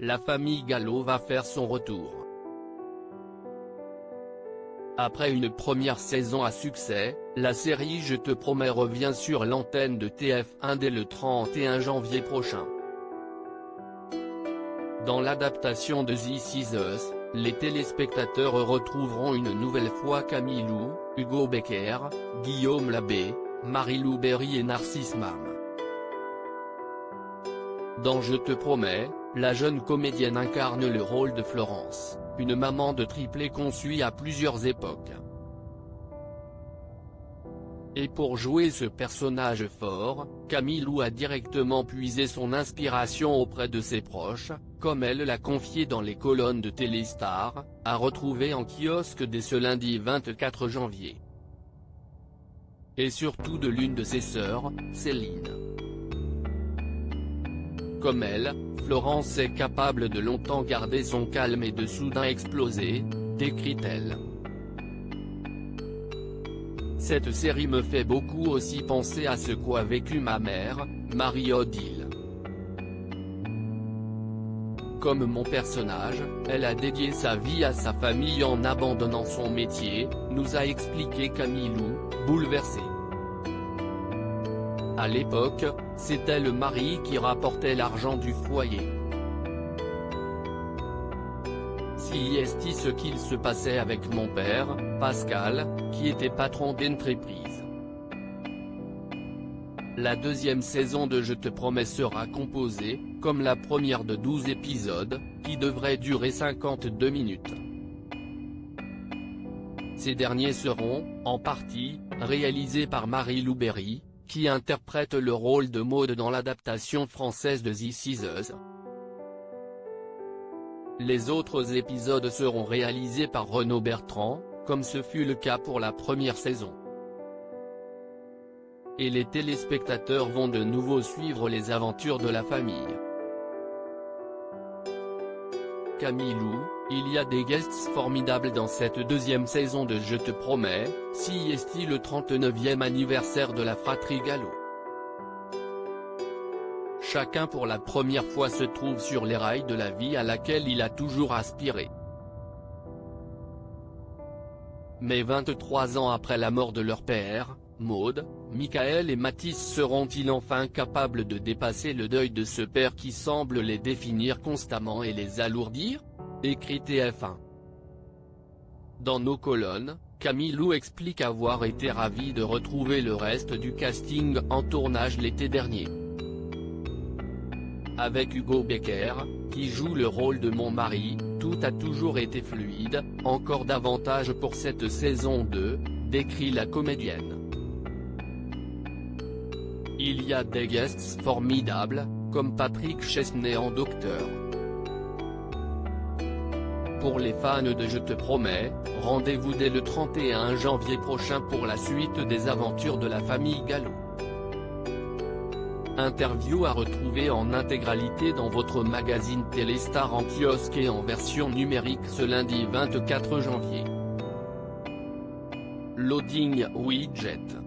la famille Gallo va faire son retour. Après une première saison à succès, la série Je te promets revient sur l'antenne de TF1 dès le 31 janvier prochain. Dans l'adaptation de This Is Us, les téléspectateurs retrouveront une nouvelle fois Camille Lou, Hugo Becker, Guillaume Labbé, Marie-Lou Berry et Narcisse Mam. Dans Je te promets, la jeune comédienne incarne le rôle de Florence, une maman de triplés qu'on suit à plusieurs époques. Et pour jouer ce personnage fort, Camille Lou a directement puisé son inspiration auprès de ses proches, comme elle l'a confié dans les colonnes de Téléstar, à retrouver en kiosque dès ce lundi 24 janvier. Et surtout de l'une de ses sœurs, Céline. Comme elle, Florence est capable de longtemps garder son calme et de soudain exploser, décrit-elle. Cette série me fait beaucoup aussi penser à ce qu'a vécu ma mère, Marie-Odile. Comme mon personnage, elle a dédié sa vie à sa famille en abandonnant son métier, nous a expliqué Camille Lou, bouleversée. À l'époque, c'était le mari qui rapportait l'argent du foyer. Si est ce qu'il se passait avec mon père, Pascal, qui était patron d'entreprise. La deuxième saison de Je te promets sera composée, comme la première de 12 épisodes, qui devraient durer 52 minutes. Ces derniers seront, en partie, réalisés par Marie-Lou Berry, qui interprète le rôle de Maude dans l'adaptation française de This Is Us. Les autres épisodes seront réalisés par Renaud Bertrand, comme ce fut le cas pour la première saison. Et les téléspectateurs vont de nouveau suivre les aventures de la famille. Camille Lou, il y a des guests formidables dans cette deuxième saison de Je te promets, si est le 39e anniversaire de la fratrie Gallo. Chacun pour la première fois se trouve sur les rails de la vie à laquelle il a toujours aspiré. Mais 23 ans après la mort de leur père, Maude, Michael et Mathis seront-ils enfin capables de dépasser le deuil de ce père qui semble les définir constamment et les alourdir ? Écrit TF1. Dans nos colonnes, Camille Lou explique avoir été ravie de retrouver le reste du casting en tournage l'été dernier. Avec Hugo Becker, qui joue le rôle de mon mari, tout a toujours été fluide, encore davantage pour cette saison 2, décrit la comédienne. Il y a des guests formidables, comme Patrick Chesney en Docteur. Pour les fans de Je te promets, rendez-vous dès le 31 janvier prochain pour la suite des aventures de la famille Gallo. Interview à retrouver en intégralité dans votre magazine Téléstar en kiosque et en version numérique ce lundi 24 janvier. Loading widget.